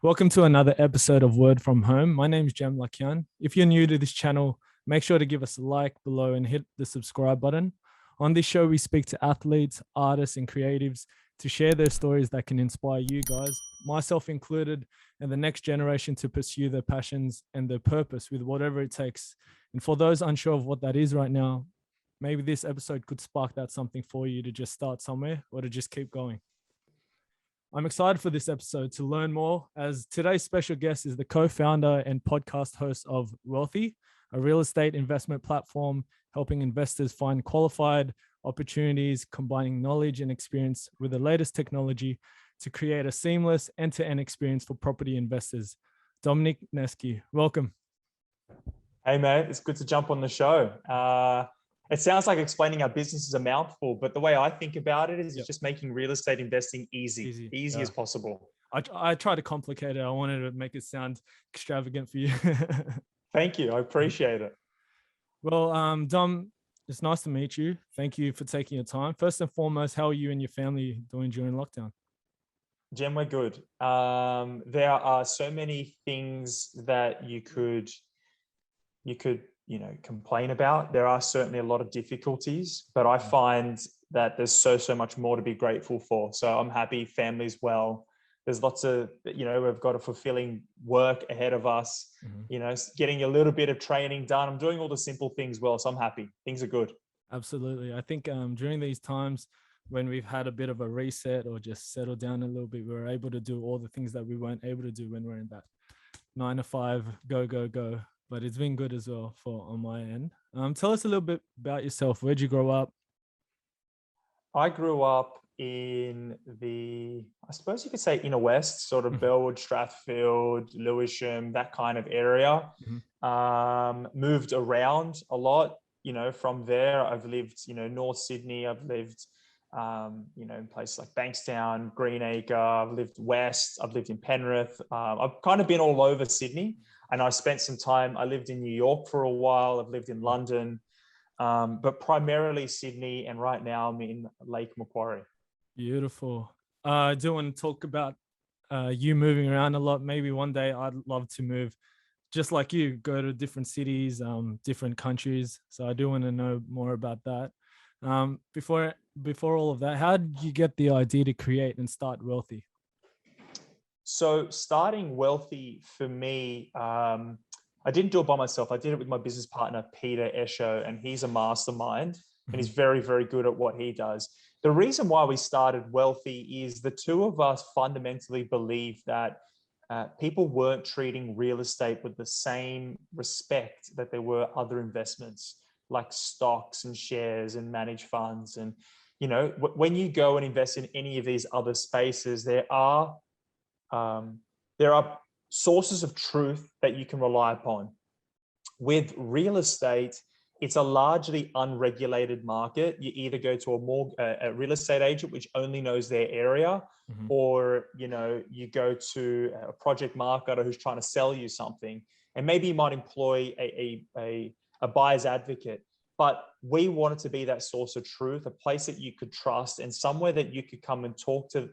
Welcome to another episode of Word from Home. My name is Jem Laquian. If you're new to this channel, make sure to give us a like below and hit the subscribe button. On this show, we speak to athletes, artists, and creatives to share their stories that can inspire you guys, myself included, and the next generation to pursue their passions and their purpose with whatever it takes. And for those unsure of what that is right now, maybe this episode could spark that something for you to just start somewhere or to just keep going. I'm excited for this episode to learn more, as today's special guest is the co-founder and podcast host of Wealthi, a real estate investment platform helping investors find qualified opportunities, combining knowledge and experience with the latest technology to create a seamless end-to-end experience for property investors. Domenic Nesci, welcome. Hey, mate, it's good to jump on the show. It sounds like explaining our business is a mouthful, but the way I think about it is just making real estate investing easy as possible. I try to complicate it. I wanted to make it sound extravagant for you. Thank you. I appreciate it. Well, Dom, it's nice to meet you. Thank you for taking your time. First and foremost, how are you and your family doing during lockdown? Jem, we're good. There are so many things that you could complain about. There are certainly a lot of difficulties, but I find that there's so much more to be grateful for. So I'm happy, family's well. There's lots of, we've got a fulfilling work ahead of us, getting a little bit of training done. I'm doing all the simple things well. So I'm happy. Things are good. Absolutely. I think during these times when we've had a bit of a reset or just settled down a little bit, we're able to do all the things that we weren't able to do when we're in that 9 to 5, go. But it's been good as well on my end. Tell us a little bit about yourself. Where'd you grow up? I grew up in I suppose you could say inner west, sort of Bellwood, Strathfield, Lewisham, that kind of area. Moved around a lot, from there. I've lived, North Sydney. I've lived, in places like Bankstown, Greenacre. I've lived west. I've lived in Penrith. I've kind of been all over Sydney. And I spent some time, I lived in New York for a while. I've lived in London, but primarily Sydney. And right now I'm in Lake Macquarie. Beautiful. I do want to talk about you moving around a lot. Maybe one day I'd love to move just like you, go to different cities, different countries. So I do want to know more about that. Before all of that, how did you get the idea to create and start Wealthi? So starting Wealthi for me, I didn't do it by myself. I did it with my business partner, Peter Esho, and he's a mastermind and he's very, very good at what he does. The reason why we started Wealthi is the two of us fundamentally believe that people weren't treating real estate with the same respect that there were other investments like stocks and shares and managed funds. And, when you go and invest in any of these other spaces, there are sources of truth that you can rely upon. With real estate, it's a largely unregulated market. You either go to a real estate agent, which only knows their area, or, you go to a project marketer who's trying to sell you something. And maybe you might employ a buyer's advocate. But we wanted to be that source of truth, a place that you could trust, and somewhere that you could come and talk to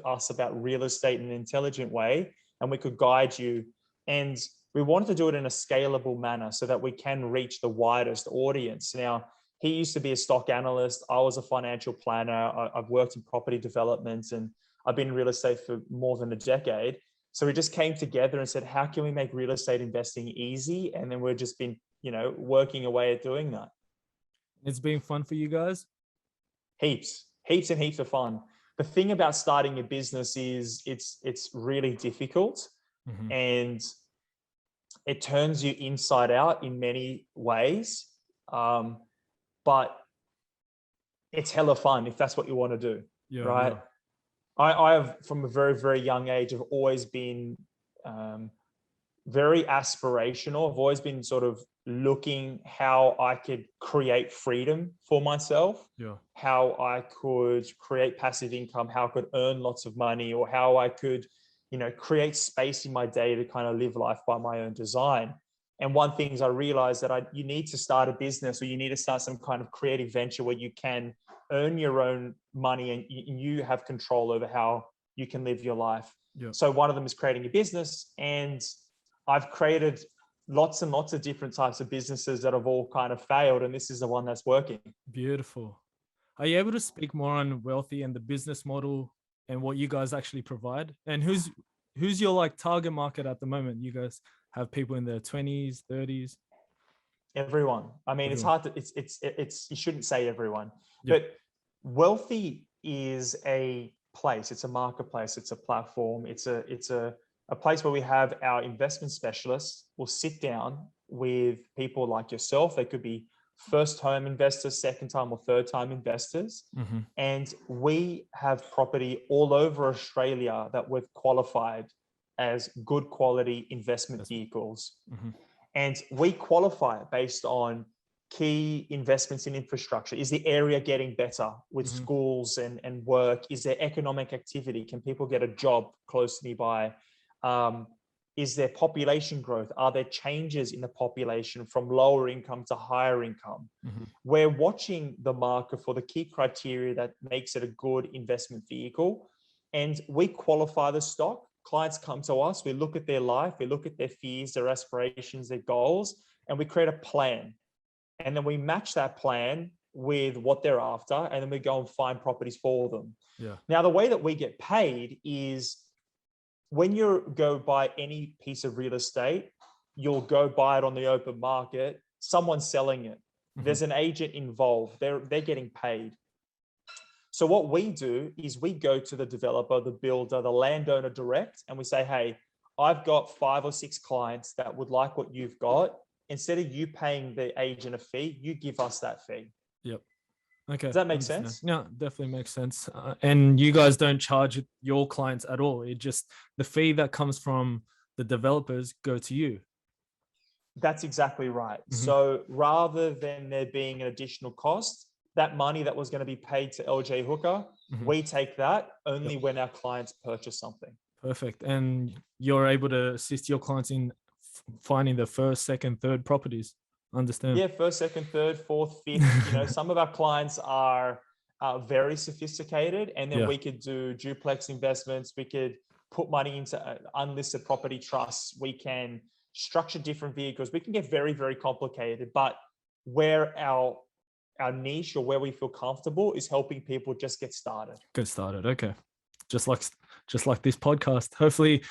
us about real estate in an intelligent way, and we could guide you. And we wanted to do it in a scalable manner so that we can reach the widest audience. Now, he used to be a stock analyst. I was a financial planner. I've worked in property development, and I've been in real estate for more than a decade. So we just came together and said, how can we make real estate investing easy? And then we've just been working away at doing that. It's been fun for you guys? Heaps and heaps of fun. The thing about starting a business is it's really difficult and it turns you inside out in many ways. But it's hella fun if that's what you want to do, right? Yeah. I have, from a very, very young age, have always been very aspirational. I've always been sort of looking how I could create freedom for myself, how I could create passive income, how I could earn lots of money, or how I could, create space in my day to kind of live life by my own design. And one thing is I realized that you need to start a business, or you need to start some kind of creative venture where you can earn your own money and you have control over how you can live your life. Yeah. So one of them is creating a business, and I've created lots and lots of different types of businesses that have all kind of failed, and this is the one that's working. Beautiful. Are you able to speak more on Wealthi and the business model and what you guys actually provide? And who's your like target market at the moment? You guys have people in their 20s, 30s? Everyone. I mean, Everyone. it's you shouldn't say everyone, Yep. but Wealthi is a place, it's a marketplace, it's a platform, it's a place where we have our investment specialists will sit down with people like yourself. They could be first home investors, second time or third time investors. Mm-hmm. And we have property all over Australia that we've qualified as good quality investment vehicles. Mm-hmm. And we qualify it based on key investments in infrastructure. Is the area getting better with Mm-hmm. schools and work? Is there economic activity? Can people get a job close nearby? Is there population growth? Are there changes in the population from lower income to higher income? Mm-hmm. We're watching the market for the key criteria that makes it a good investment vehicle. And we qualify the stock. Clients come to us, we look at their life, we look at their fears, their aspirations, their goals, and we create a plan. And then we match that plan with what they're after, and then we go and find properties for them. Yeah. Now, the way that we get paid is when you go buy any piece of real estate, you'll go buy it on the open market, someone's selling it. Mm-hmm. There's an agent involved, they're getting paid. So what we do is we go to the developer, the builder, the landowner direct, and we say, hey, I've got 5 or 6 clients that would like what you've got. Instead of you paying the agent a fee, you give us that fee. Yep. Okay. Does that make sense? Yeah, definitely makes sense. And you guys don't charge your clients at all. It just, the fee that comes from the developers go to you. That's exactly right. Mm-hmm. So rather than there being an additional cost, that money that was going to be paid to LJ Hooker, Mm-hmm. we take that only when our clients purchase something. Perfect. And you're able to assist your clients in finding the first, second, third properties. Understand? Yeah, first, second, third, fourth, fifth. Some of our clients are very sophisticated, and then we could do duplex investments. We could put money into unlisted property trusts. We can structure different vehicles. We can get very, very complicated, but where our niche or where we feel comfortable is helping people just get started. Get started. Okay. Just like this podcast. Hopefully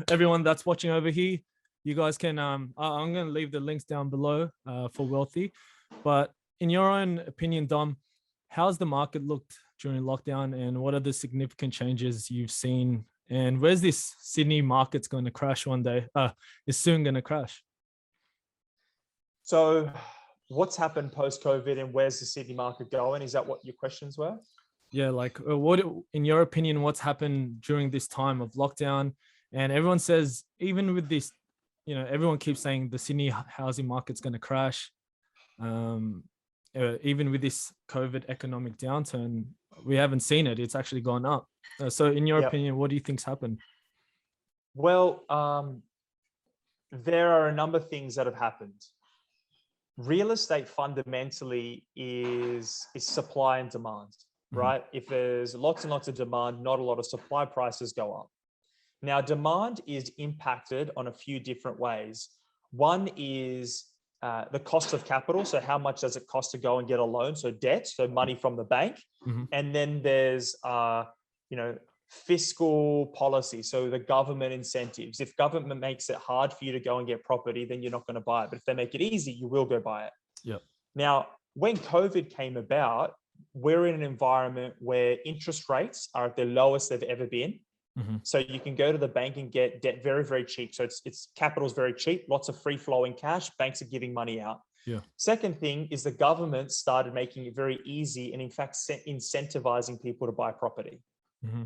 everyone that's watching over here, you guys can, I'm going to leave the links down below for Wealthi. But in your own opinion, Dom, how's the market looked during lockdown, and what are the significant changes you've seen? And where's this Sydney market's going to crash one day? It's soon going to crash. So what's happened post-COVID, and where's the Sydney market going? Is that what your questions were? Yeah, like what, in your opinion, what's happened during this time of lockdown? And everyone says, even with this, everyone keeps saying the Sydney housing market's going to crash. Even with this COVID economic downturn, we haven't seen it. It's actually gone up. So in your opinion, what do you think's happened? Well, there are a number of things that have happened. Real estate fundamentally is supply and demand, right? If there's lots and lots of demand, not a lot of supply, prices go up. Now, demand is impacted on a few different ways. One is the cost of capital. So how much does it cost to go and get a loan? So debt, so money from the bank. Mm-hmm. And then there's, fiscal policy. So the government incentives. If government makes it hard for you to go and get property, then you're not going to buy it. But if they make it easy, you will go buy it. Yep. Now, when COVID came about, we're in an environment where interest rates are at the lowest they've ever been. Mm-hmm. So you can go to the bank and get debt very, very cheap. So it's capital's very cheap, lots of free flowing cash. Banks are giving money out. Yeah. Second thing is the government started making it very easy and in fact incentivizing people to buy property. Mm-hmm.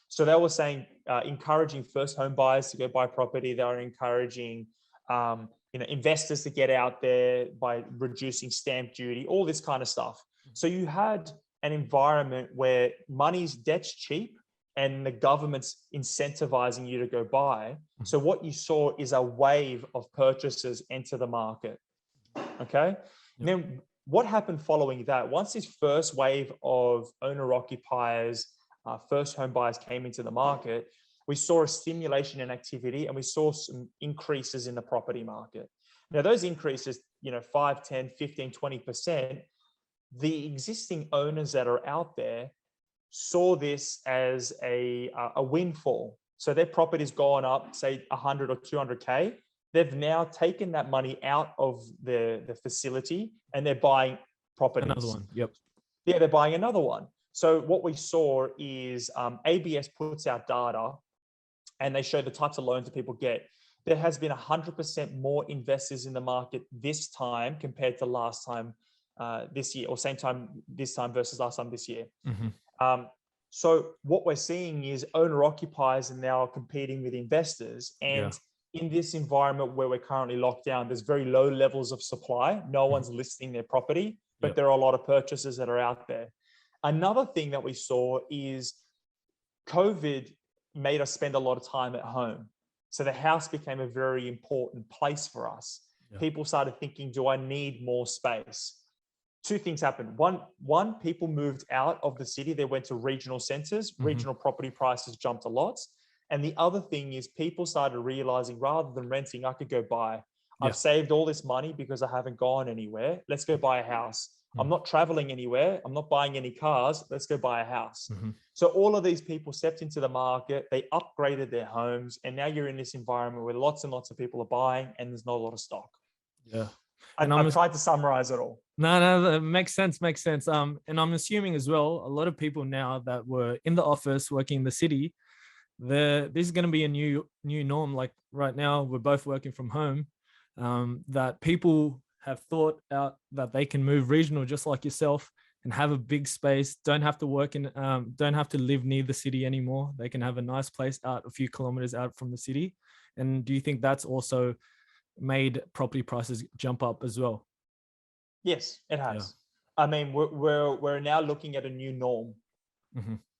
So they were saying, encouraging first home buyers to go buy property. They were encouraging, investors to get out there by reducing stamp duty, all this kind of stuff. So you had an environment where debt's cheap and the government's incentivizing you to go buy. So what you saw is a wave of purchases enter the market. Okay. Yep. Then what happened following that? Once this first wave of owner occupiers first home buyers came into the market, we saw a stimulation in activity and we saw some increases in the property market. Now, those increases, 5, 10, 15, 20%, the existing owners that are out there saw this as a windfall. So their property's gone up, say 100 or 200K. They've now taken that money out of the facility and they're buying properties. Another one. Yep. Yeah, they're buying another one. So what we saw is ABS puts out data and they show the types of loans that people get. There has been 100% more investors in the market this time compared to last time this year, or same time this time versus last time this year. Mm-hmm. So what we're seeing is owner occupiers are now competing with investors. And in this environment where we're currently locked down, there's very low levels of supply. No one's listing their property, but there are a lot of purchases that are out there. Another thing that we saw is COVID made us spend a lot of time at home. So the house became a very important place for us. People started thinking, do I need more space? Two things happened. One, people moved out of the city. They went to regional centers. Regional property prices jumped a lot. And the other thing is people started realizing rather than renting, I could go buy. I've saved all this money because I haven't gone anywhere. Let's go buy a house. I'm not traveling anywhere. I'm not buying any cars. Let's go buy a house. So all of these people stepped into the market. They upgraded their homes. And now you're in this environment where lots and lots of people are buying and there's not a lot of stock. Yeah. I've tried to summarize it all. No, that makes sense. And I'm assuming as well, a lot of people now that were in the office working in the city, this is going to be a new norm. Like right now, we're both working from home. That people have thought out that they can move regional, just like yourself, and have a big space. Don't have to work in, don't have to live near the city anymore. They can have a nice place out a few kilometers out from the city. And do you think that's also made property prices jump up as well? Yes, it has. I mean, we're now looking at a new norm.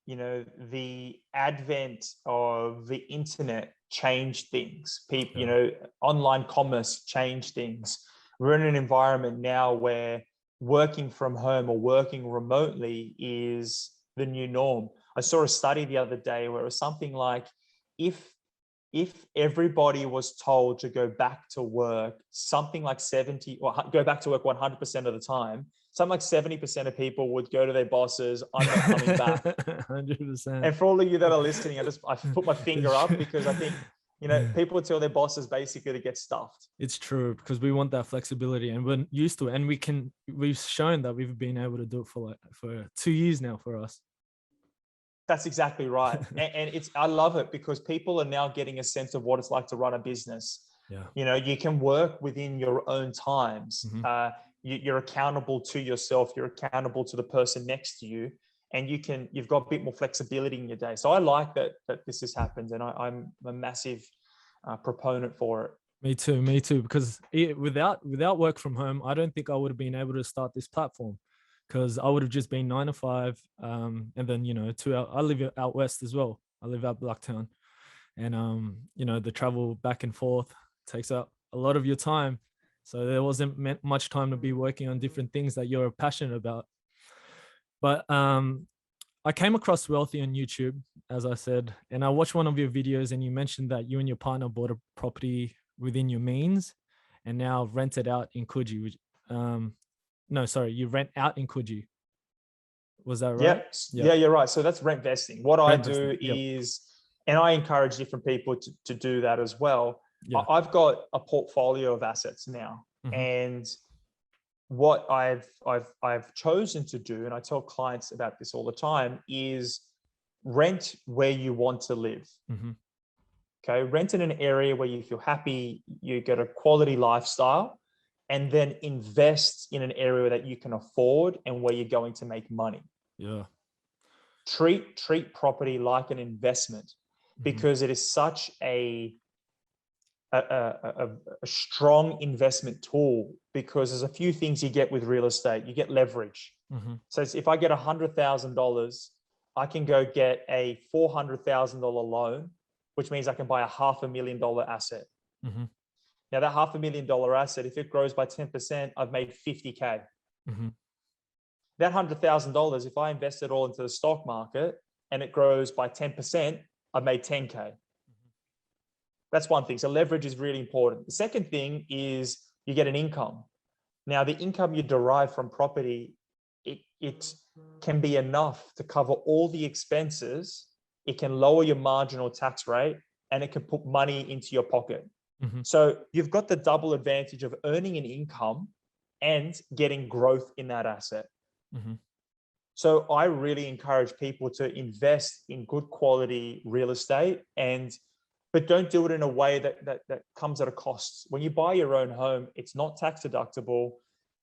The advent of the internet changed things. People, online commerce changed things. We're in an environment now where working from home or working remotely is the new norm. I saw a study the other day where it was something like if everybody was told to go back to work, something like 70 or go back to work 100% of the time, something like 70% of people would go to their bosses, I'm not coming back. 100%. And for all of you that are listening, I put my finger up because I think, people tell their bosses basically to get stuffed. It's true, because we want that flexibility and we're used to it. And we've shown that we've been able to do it for 2 years now for us. That's exactly right. And I love it because people are now getting a sense of what it's like to run a business. You can work within your own times. You're accountable to yourself. You're accountable to the person next to you. And you've got a bit more flexibility in your day. So I like that this has happened. And I'm a massive proponent for it. Me too. Because without work from home, I don't think I would have been able to start this platform. Because I would have just been 9 to 5, and then 2 hours. I live out west as well. I live out Blacktown, and the travel back and forth takes up a lot of your time. So there wasn't much time to be working on different things that you're passionate about. But I came across Wealthi on YouTube, as I said, and I watched one of your videos, and you mentioned that you and your partner bought a property within your means, and now rent it out in Coogee, which no, sorry, you rent out in Coogee. Was that right? Yeah, you're right. So that's Rentvesting. What I do is, and I encourage different people to do that as well. I've got a portfolio of assets now, and what I've chosen to do, and I tell clients about this all the time, is rent where you want to live. Okay, rent in an area where you feel happy, you get a quality lifestyle, and then invest in an area that you can afford and where you're going to make money. Treat property like an investment, because it is such a strong investment tool, because there's a few things you get with real estate. You get leverage. So if I get $100,000, I can go get a $400,000 loan, which means I can buy a $500,000 asset. Now that $500,000 asset, if it grows by 10%, I've made 50K. That $100,000, if I invest it all into the stock market, and it grows by 10%, I've made 10K. That's one thing. So leverage is really important. The second thing is you get an income. Now, the income you derive from property, it can be enough to cover all the expenses. It can lower your marginal tax rate, and it can put money into your pocket. So you've got the double advantage of earning an income and getting growth in that asset. So I really encourage people to invest in good quality real estate, but don't do it in a way that comes at a cost. When you buy your own home, it's not tax deductible.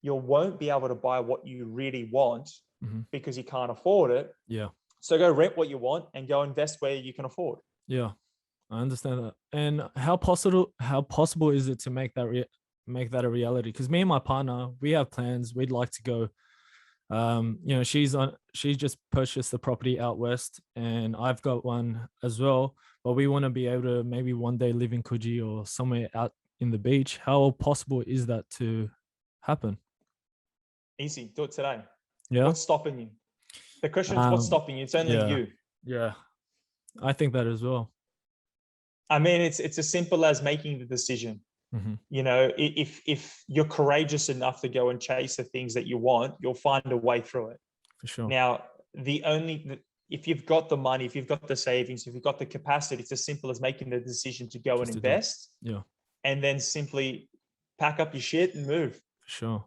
You won't be able to buy what you really want because you can't afford it. Yeah. So go rent what you want and go invest where you can afford. Yeah, I understand that. And how possible is it to make that a reality? Because me and my partner, we have plans. We'd like to go. She's just purchased the property out west, and I've got one as well. But we want to be able to maybe one day live in Coogee or somewhere out in the beach. How possible is that to happen? Easy. Do it today. Yeah. What's stopping you? The question is, what's stopping you? It's only you. Yeah, I think that as well. I mean, it's as simple as making the decision. If you're courageous enough to go and chase the things that you want, you'll find a way through it. For sure. Now, if you've got the money, if you've got the savings, if you've got the capacity, it's as simple as making the decision to go and invest. Yeah. And then simply pack up your shit and move. For sure.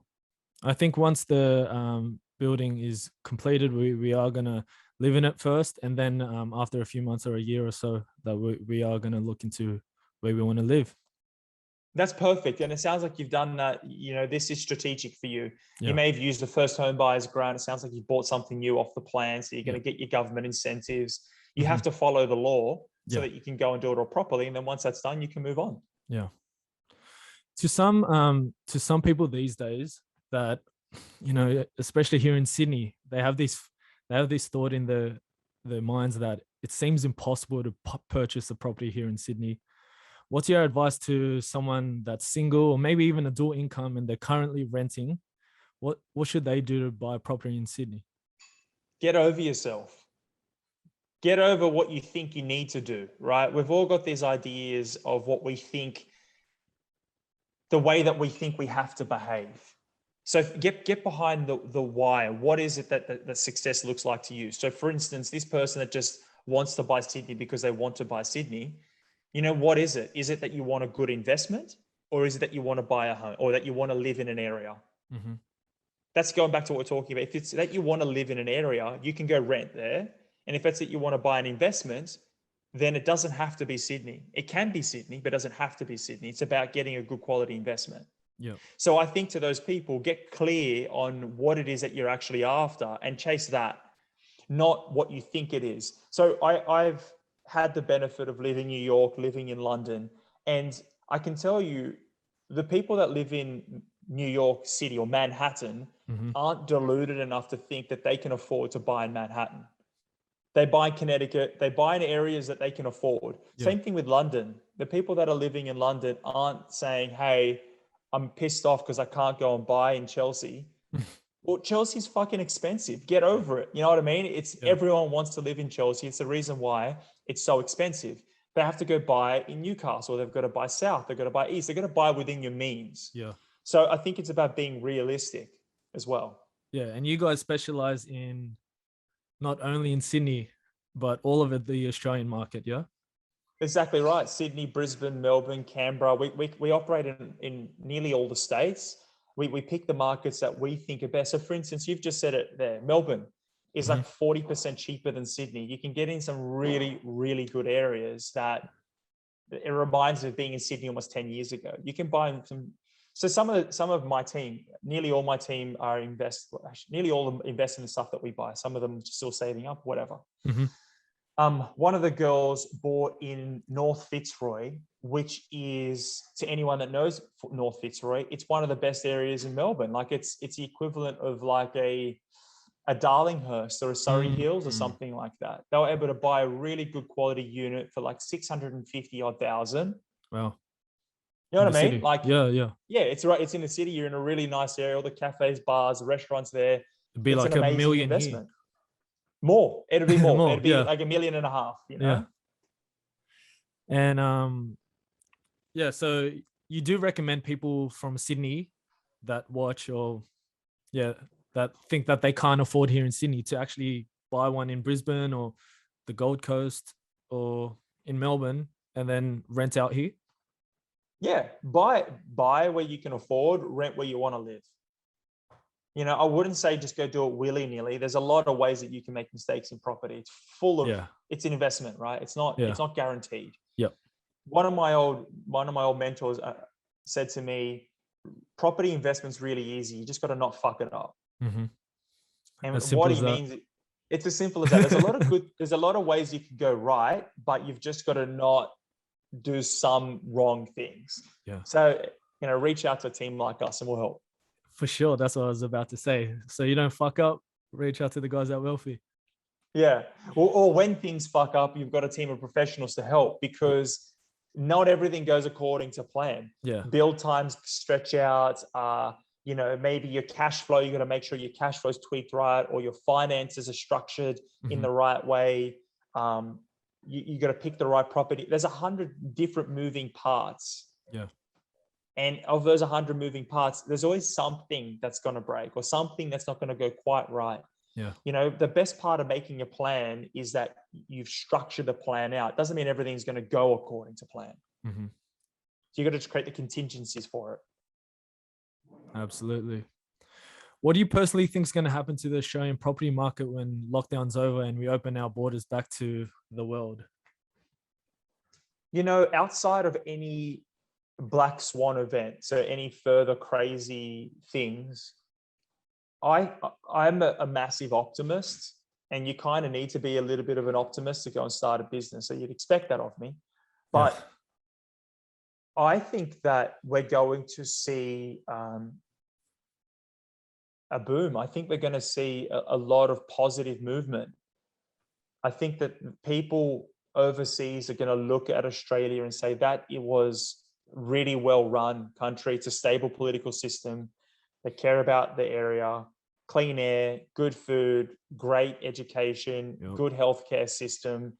I think once the building is completed, we are going to live in it first. And then after a few months or a year or so, that we are going to look into where we want to live. That's perfect. And it sounds like you've done that. This is strategic for you. Yeah. You may have used the first home buyer's grant. It sounds like you bought something new off the plan. So you're going to get your government incentives. You have to follow the law so that you can go and do it all properly. And then once that's done, you can move on. Yeah. To some people these days that, especially here in Sydney, they have this thought in their minds that it seems impossible to purchase a property here in Sydney. What's your advice to someone that's single or maybe even a dual income and they're currently renting? What should they do to buy a property in Sydney? Get over yourself. Get over what you think you need to do, right? We've all got these ideas of what we think, the way that we think we have to behave. So get behind the why. What is it that success looks like to you? So for instance, this person that just wants to buy Sydney because they want to buy Sydney, what is it? Is it that you want a good investment, or is it that you want to buy a home, or that you want to live in an area? That's going back to what we're talking about. If it's that you want to live in an area, you can go rent there. And if it's that you want to buy an investment, then it doesn't have to be Sydney. It can be Sydney, but it doesn't have to be Sydney. It's about getting a good quality investment. Yeah. So I think to those people, get clear on what it is that you're actually after and chase that, not what you think it is. So I've had the benefit of living in New York, living in London, and I can tell you the people that live in New York City or Manhattan aren't deluded enough to think that they can afford to buy in Manhattan. They buy in Connecticut, they buy in areas that they can afford. Yeah. Same thing with London. The people that are living in London aren't saying, hey, I'm pissed off because I can't go and buy in Chelsea. Well, Chelsea's fucking expensive. Get over it. You know what I mean? Everyone wants to live in Chelsea. It's the reason why it's so expensive. They have to go buy in Newcastle. They've got to buy south. They've got to buy east. They've got to buy within your means. Yeah. So I think it's about being realistic as well. Yeah. And you guys specialize in not only in Sydney, but all of the Australian market. Yeah. Exactly right. Sydney, Brisbane, Melbourne, Canberra. We operate in nearly all the states. We pick the markets that we think are best. So for instance, you've just said it there. Melbourne is like 40% cheaper than Sydney. You can get in some really, really good areas that it reminds me of being in Sydney almost 10 years ago. You can buy some. So some of my team, nearly all my team nearly all of them invest in the stuff that we buy. Some of them still saving up, whatever. One of the girls bought in North Fitzroy, which is, to anyone that knows North Fitzroy, it's one of the best areas in Melbourne. Like it's the equivalent of like a Darlinghurst or a Surrey Hills or something like that. They were able to buy a really good quality unit for like 650,000. Wow. You know what I mean? City. Like, yeah. It's right. It's in the city. You're in a really nice area. All the cafes, bars, the restaurants there. It'd be like a million investment. More. It'll be more. More, It'll be yeah. like 1.5 million, you know? Yeah. And yeah, so you do recommend people from Sydney that watch, or yeah, that think that they can't afford here in Sydney, to actually buy one in Brisbane or the Gold Coast or in Melbourne and then rent out here? Yeah. Buy where you can afford, rent where you want to live. You know, I wouldn't say just go do it willy-nilly. There's a lot of ways that you can make mistakes in property. It's full of, it's an investment, right? It's not guaranteed. Yep. One of my old mentors said to me, property investment's really easy. You just got to not fuck it up. Mm-hmm. And what he means, it's as simple as that. There's a lot of ways you can go right, but you've just got to not do some wrong things. Yeah. So, you know, reach out to a team like us and we'll help. For sure. That's what I was about to say. So you don't fuck up, reach out to the guys at Wealthi. Yeah. Or when things fuck up, you've got a team of professionals to help, because not everything goes according to plan. Yeah. Build times stretch out. You know, maybe your cash flow, you got to make sure your cash flow is tweaked right, or your finances are structured in the right way. You got to pick the right property. There's 100 different moving parts. Yeah. And of those 100 moving parts, there's always something that's going to break or something that's not going to go quite right. Yeah. You know, the best part of making a plan is that you've structured the plan out. Doesn't mean everything's going to go according to plan. Mm-hmm. So you got to create the contingencies for it. Absolutely. What do you personally think is going to happen to the Australian property market when lockdown's over and we open our borders back to the world? You know, outside of any black swan event, so any further crazy things, I'm a massive optimist, and you kind of need to be a little bit of an optimist to go and start a business. So you'd expect that of me. But I think that we're going to see a boom. I think we're going to see a lot of positive movement. I think that people overseas are going to look at Australia and say that it was really well run country. It's a stable political system. They care about the area, clean air, good food, great education, good healthcare system.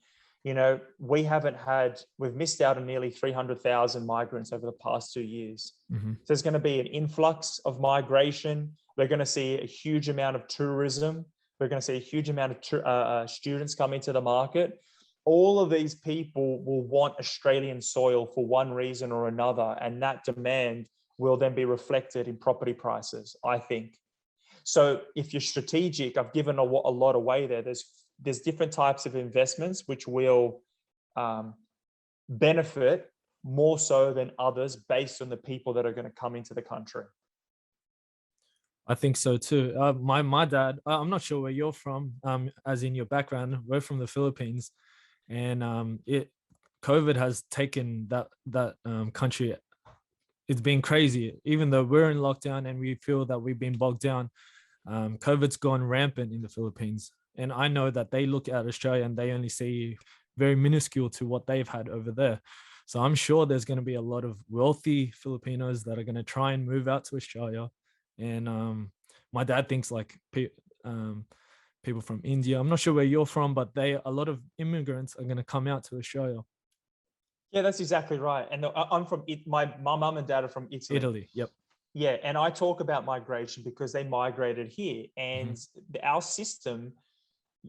You know, we've missed out on nearly 300,000 migrants over the past 2 years. Mm-hmm. So there's going to be an influx of migration. We're going to see a huge amount of tourism. We're going to see a huge amount of students come into the market. All of these people will want Australian soil for one reason or another, and that demand will then be reflected in property prices, I think. So if you're strategic, I've given a lot away there. There's different types of investments which will benefit more so than others based on the people that are going to come into the country. I think so too. My dad, I'm not sure where you're from, as in your background. We're from the Philippines, and COVID has taken that country. It's been crazy. Even though we're in lockdown and we feel that we've been bogged down, COVID's gone rampant in the Philippines. And I know that they look at Australia and they only see very minuscule to what they've had over there. So I'm sure there's going to be a lot of wealthy Filipinos that are going to try and move out to Australia. And my dad thinks like people from India. I'm not sure where you're from, but a lot of immigrants are going to come out to Australia. Yeah, that's exactly right. And I'm from my mum and dad are from Italy. Italy, yep. Yeah, and I talk about migration because they migrated here, and our system,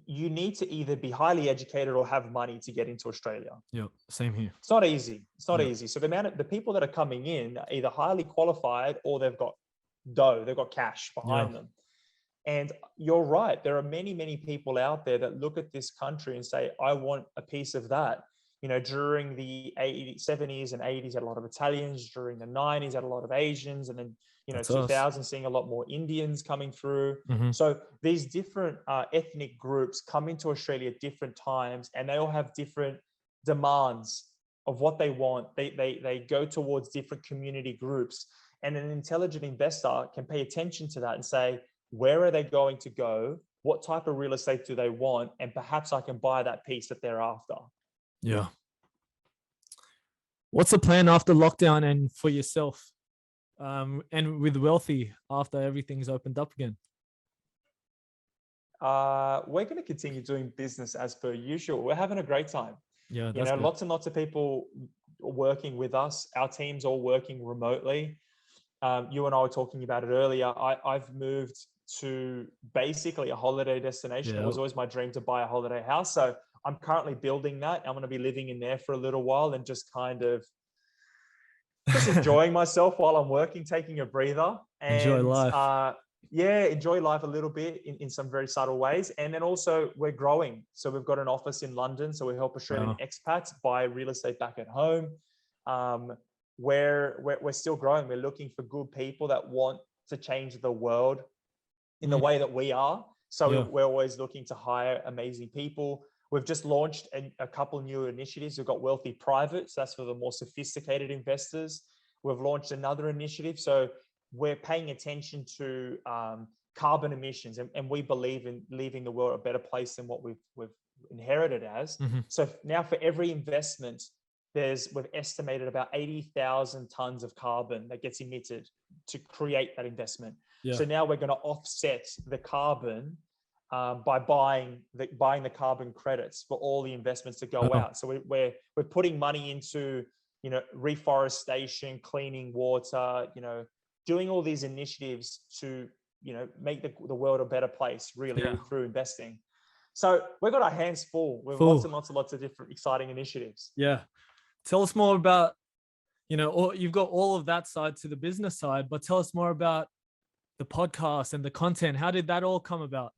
you need to either be highly educated or have money to get into Australia. Yeah, same here. It's not easy. It's not easy. So the people that are coming in are either highly qualified or they've got dough, they've got cash behind them. And you're right. There are many, many people out there that look at this country and say, I want a piece of that. You know, during the 70s and 80s, had a lot of Italians. During the 90s, had a lot of Asians. And then, you know, 2000, seeing a lot more Indians coming through. So these different ethnic groups come into Australia at different times, and they all have different demands of what they want. They go towards different community groups. And an intelligent investor can pay attention to that and say, where are they going to go? What type of real estate do they want? And perhaps I can buy that piece that they're after. Yeah. What's the plan after lockdown and for yourself, and with Wealthi after everything's opened up again? We're going to continue doing business as per usual. We're having a great time. Yeah, You that's know, good. lots and lots of people working with us. Our team's all working remotely. You and I were talking about it earlier. I've moved to basically a holiday destination. It Yeah. was always my dream to buy a holiday house. So I'm currently building that. I'm going to be living in there for a little while and just kind of just enjoying myself while I'm working, taking a breather, Enjoy and life. yeah, enjoy life a little bit in some very subtle ways. And then also we're growing. So we've got an office in London. So we help Australian Wow. expats buy real estate back at home. We're still growing. We're looking for good people that want to change the world in the way that we are. So Yeah. we're always looking to hire amazing people. We've just launched a couple new initiatives. We've got Wealthi Private, so that's for the more sophisticated investors. We've launched another initiative. So we're paying attention to carbon emissions, and we believe in leaving the world a better place than what we've inherited as. Mhm. So now for every investment, we've estimated about 80,000 tons of carbon that gets emitted to create that investment. Yeah. So now we're going to offset the carbon by buying the carbon credits for all the investments that go out. So we're putting money into, you know, reforestation, cleaning water, you know, doing all these initiatives to, you know, make the world a better place, really, through investing. So we've got our hands full with lots and lots of different exciting initiatives. Yeah. Tell us more about, you know, you've got all of that side to the business side, but tell us more about the podcast and the content. How did that all come about?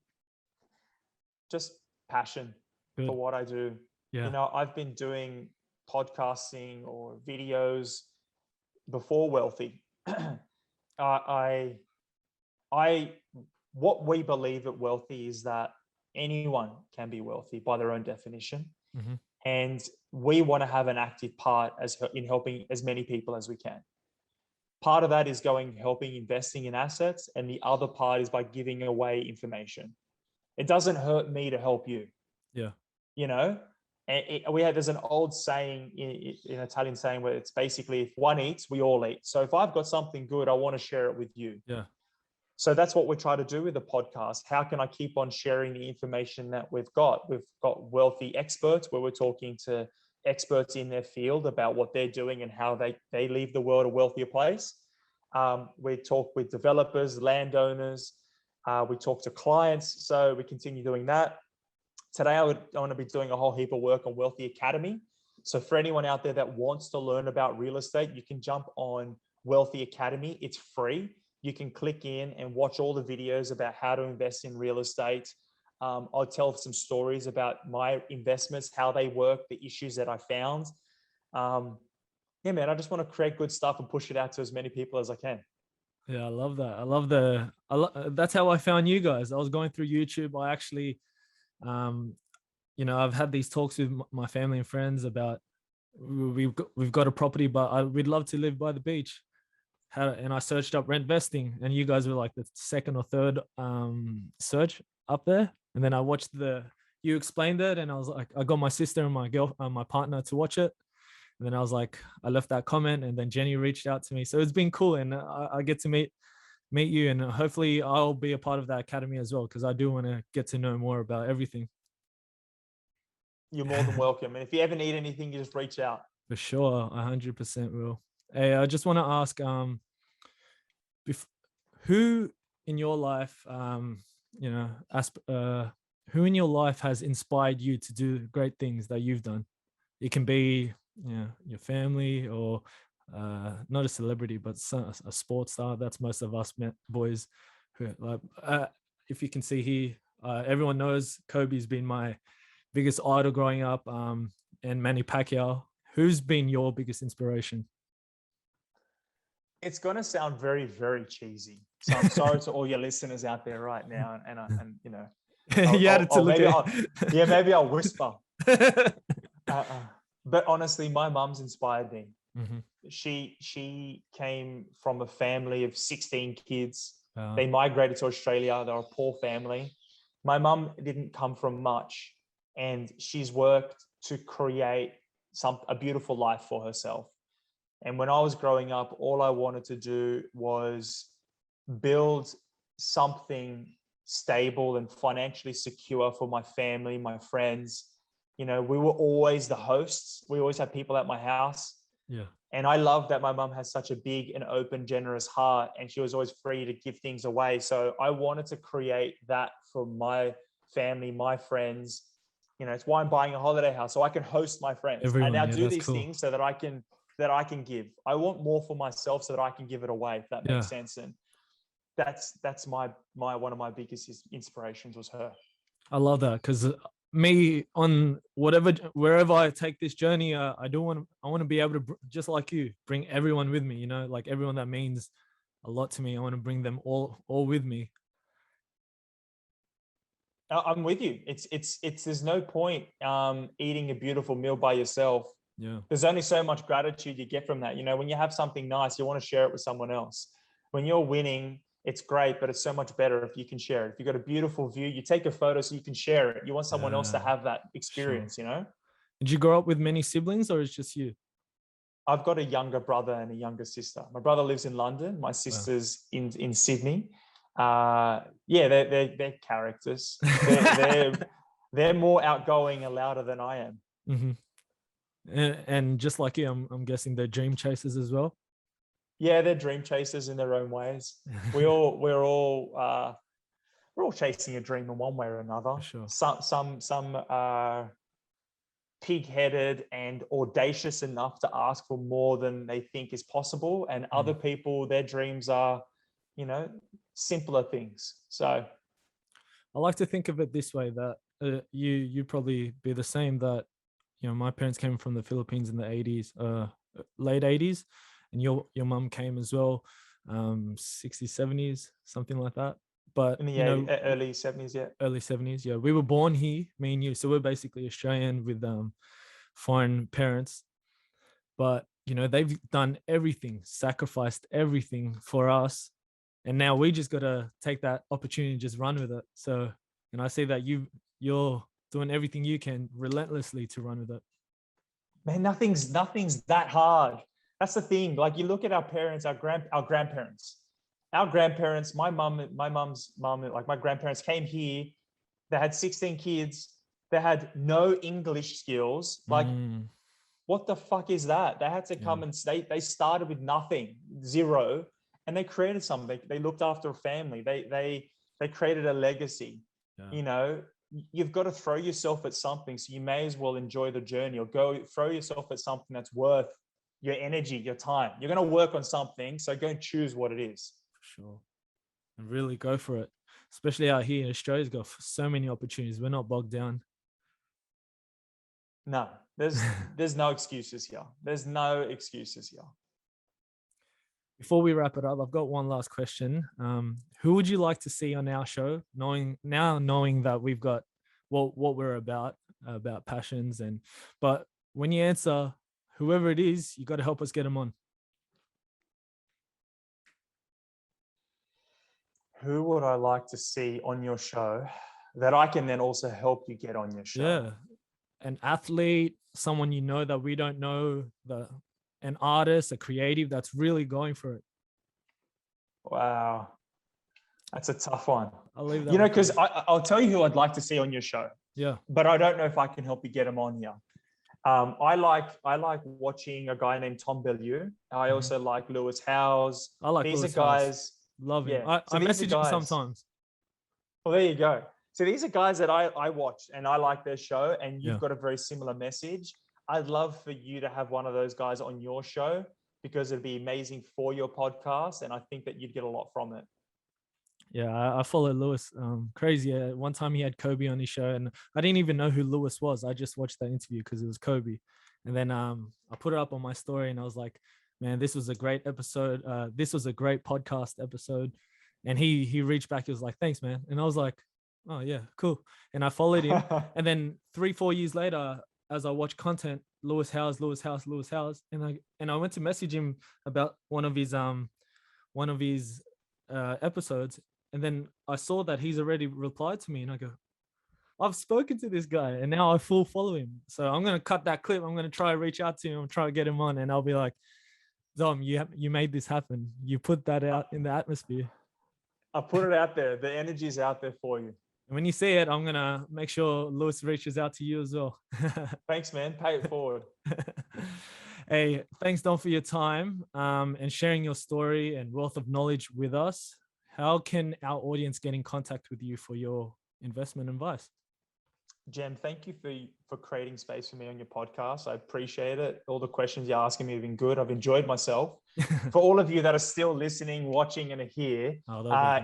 Just passion for what I do. Yeah. You know, I've been doing podcasting or videos before Wealthi. What we believe at Wealthi is that anyone can be wealthy by their own definition. Mm-hmm. And we want to have an active part in helping as many people as we can. Part of that is helping investing in assets, and the other part is by giving away information. It doesn't hurt me to help you. Yeah. You know, and there's an old saying in Italian saying where it's basically, if one eats, we all eat. So if I've got something good, I want to share it with you. Yeah. So that's what we try to do with the podcast. How can I keep on sharing the information that we've got? We've got Wealthi experts where we're talking to experts in their field about what they're doing and how they leave the world a wealthier place. We talk with developers, landowners. We talk to clients. So we continue doing that. Today, I want to be doing a whole heap of work on Wealthi Academy. So for anyone out there that wants to learn about real estate, you can jump on Wealthi Academy. It's free. You can click in and watch all the videos about how to invest in real estate. I'll tell some stories about my investments, how they work, the issues that I found. Yeah, man, I just want to create good stuff and push it out to as many people as I can. Yeah, I love that. That's how I found you guys. I was going through YouTube. I actually, you know, I've had these talks with my family and friends about we've got a property, but we'd love to live by the beach. And I searched up Rentvesting, and you guys were like the second or third search up there. And then I watched you explained it, and I was like, I got my sister and my partner to watch it. And then I was like, I left that comment, and then Jenny reached out to me. So it's been cool, and I get to meet you, and hopefully I'll be a part of that academy as well, because I do want to get to know more about everything. You're more than welcome. And if you ever need anything, you just reach out. For sure, 100% will. Hey, I just want to ask, who in your life, you know, who in your life has inspired you to do great things that you've done? It can be, you know, your family, or not a celebrity, but a sports star. That's most of us boys. Who, if you can see here, everyone knows Kobe's been my biggest idol growing up, and Manny Pacquiao. Who's been your biggest inspiration? It's going to sound very, very cheesy. So I'm sorry to all your listeners out there right now. And you know, maybe I'll whisper. But honestly, my mum's inspired me. Mm-hmm. She came from a family of 16 kids. Wow. They migrated to Australia. They're a poor family. My mum didn't come from much, and she's worked to create a beautiful life for herself. And when I was growing up, all I wanted to do was build something stable and financially secure for my family, my friends. We were always the hosts. We always had people at my house. Yeah. And I love that my mum has such a big and open, generous heart, and she was always free to give things away. So I wanted to create that for my family, my friends. It's why I'm buying a holiday house, so I can host my friends. Everyone, I now yeah, do that's these cool. things so that I can give. I want more for myself so that I can give it away, if that makes sense. And that's my one of my biggest inspirations was her. I love that, because me, on wherever I take this journey, I want to be able to, just like you, bring everyone with me, like everyone that means a lot to me. I want to bring them all with me. I'm with you. It's there's no point eating a beautiful meal by yourself. Yeah. There's only so much gratitude you get from that. When you have something nice, you want to share it with someone else. When you're winning, it's great, but it's so much better if you can share it. If you've got a beautiful view, you take a photo so you can share it. You want someone else to have that experience, Sure. Did you grow up with many siblings, or is it just you? I've got a younger brother and a younger sister. My brother lives in London. My sister's in Sydney. They're characters. They're more outgoing and louder than I am. Mm-hmm. And just like you, I'm guessing they're dream chasers as well. Yeah, they're dream chasers in their own ways. We're all chasing a dream in one way or another. For sure. Some are pig-headed and audacious enough to ask for more than they think is possible, and other people, their dreams are, simpler things. So I like to think of it this way, that you probably be the same, that my parents came from the Philippines in the 80s, late 80s, and your mum came as well, 60s, 70s, something like that. But in the early 70s, early 70s, yeah. We were born here, me and you, so we're basically Australian with foreign parents. But they've done everything, sacrificed everything for us, and now we just got to take that opportunity and just run with it. So, and I see that you're doing everything you can relentlessly to run with it. Man, nothing's that hard. That's the thing. Like, you look at our parents, our grandparents, my mum's mom, like my grandparents came here. They had 16 kids. They had no English skills. Like, what the fuck is that? They had to come and they started with nothing, zero, and they created something. They looked after a family. They created a legacy. You've got to throw yourself at something, so you may as well enjoy the journey, or go throw yourself at something that's worth your energy, your time. You're going to work on something, so go and choose what it is. For sure. And really go for it. Especially out here in Australia's got so many opportunities. We're not bogged down. No, there's no excuses here. There's no excuses here. Before we wrap it up, I've got one last question. Who would you like to see on our show, knowing that we've got what we're about passions, but when you answer whoever it is, you got to help us get them on. Who would I like to see on your show that I can then also help you get on your show? Yeah, an athlete, someone that we don't know, an artist, a creative that's really going for it. Wow, that's a tough one. I'll leave that. Because I'll tell you who I'd like to see on your show. Yeah, but I don't know if I can help you get them on here. I like watching a guy named Tom Bellew. I also like Lewis Howes. I like these Lewis are guys. Howes. Love him. Yeah. I message him sometimes. Well, there you go. So these are guys that I watch, and I like their show, and you've got a very similar message. I'd love for you to have one of those guys on your show, because it'd be amazing for your podcast, and I think that you'd get a lot from it. Yeah, I follow Lewis. Crazy. One time he had Kobe on his show, and I didn't even know who Lewis was. I just watched that interview because it was Kobe. And then I put it up on my story, and I was like, man, this was a great episode. This was a great podcast episode. And he reached back. He was like, thanks, man. And I was like, oh yeah, cool. And I followed him. And then 3-4 years later, as I watched content, Lewis Howes, and I went to message him about one of his episodes. And then I saw that he's already replied to me, and I go, I've spoken to this guy, and now I full follow him. So I'm going to cut that clip. I'm going to try to reach out to him, try to get him on, and I'll be like, Dom, you made this happen. You put that out in the atmosphere. I put it out there. The energy is out there for you. And when you see it, I'm going to make sure Lewis reaches out to you as well. Thanks, man. Pay it forward. Hey, thanks, Dom, for your time and sharing your story and wealth of knowledge with us. How can our audience get in contact with you for your investment advice? Jem, thank you for creating space for me on your podcast. I appreciate it. All the questions you're asking me have been good. I've enjoyed myself. For all of you that are still listening, watching, and are here,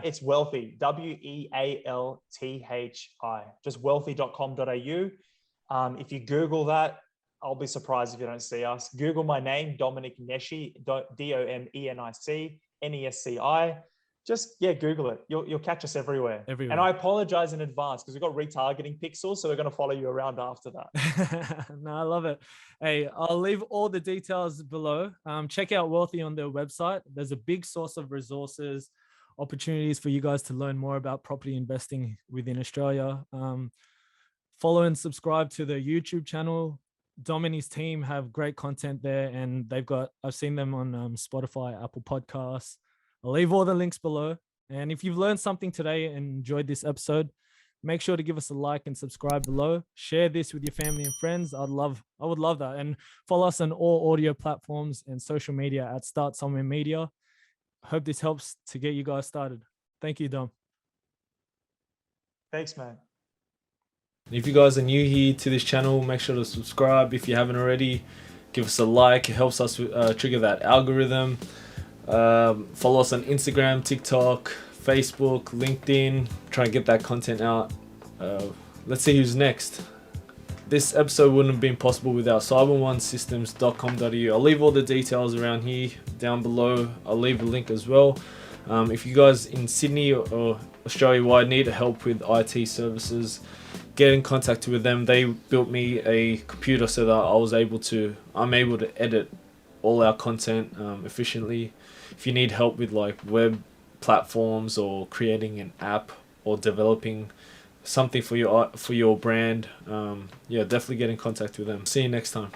it's Wealthi, Wealthi, just wealthi.com.au. If you Google that, I'll be surprised if you don't see us. Google my name, Domenic Nesci, Domenic Nesci. Just, Google it. You'll catch us everywhere. And I apologize in advance because we've got retargeting pixels, so we're going to follow you around after that. No, I love it. Hey, I'll leave all the details below. Check out Wealthi on their website. There's a big source of resources, opportunities for you guys to learn more about property investing within Australia. Follow and subscribe to the YouTube channel. Dom and his team have great content there, and I've seen them on Spotify, Apple Podcasts. I'll leave all the links below. And if you've learned something today and enjoyed this episode, make sure to give us a like and subscribe below. Share this with your family and friends. I would love that. And follow us on all audio platforms and social media at Start Somewhere Media. Hope this helps to get you guys started. Thank you, Dom. Thanks, man. If you guys are new here to this channel, make sure to subscribe. If you haven't already, give us a like. It helps us trigger that algorithm. Follow us on Instagram, TikTok, Facebook, LinkedIn. Try and get that content out. Let's see who's next. This episode wouldn't have been possible without cyber1systems.com.au. I'll leave all the details around here down below. I'll leave a link as well. If you guys in Sydney or Australia-wide need help with IT services, get in contact with them. They built me a computer so that I'm able to edit all our content efficiently. If you need help with like web platforms or creating an app or developing something for your brand, definitely get in contact with them. See you next time.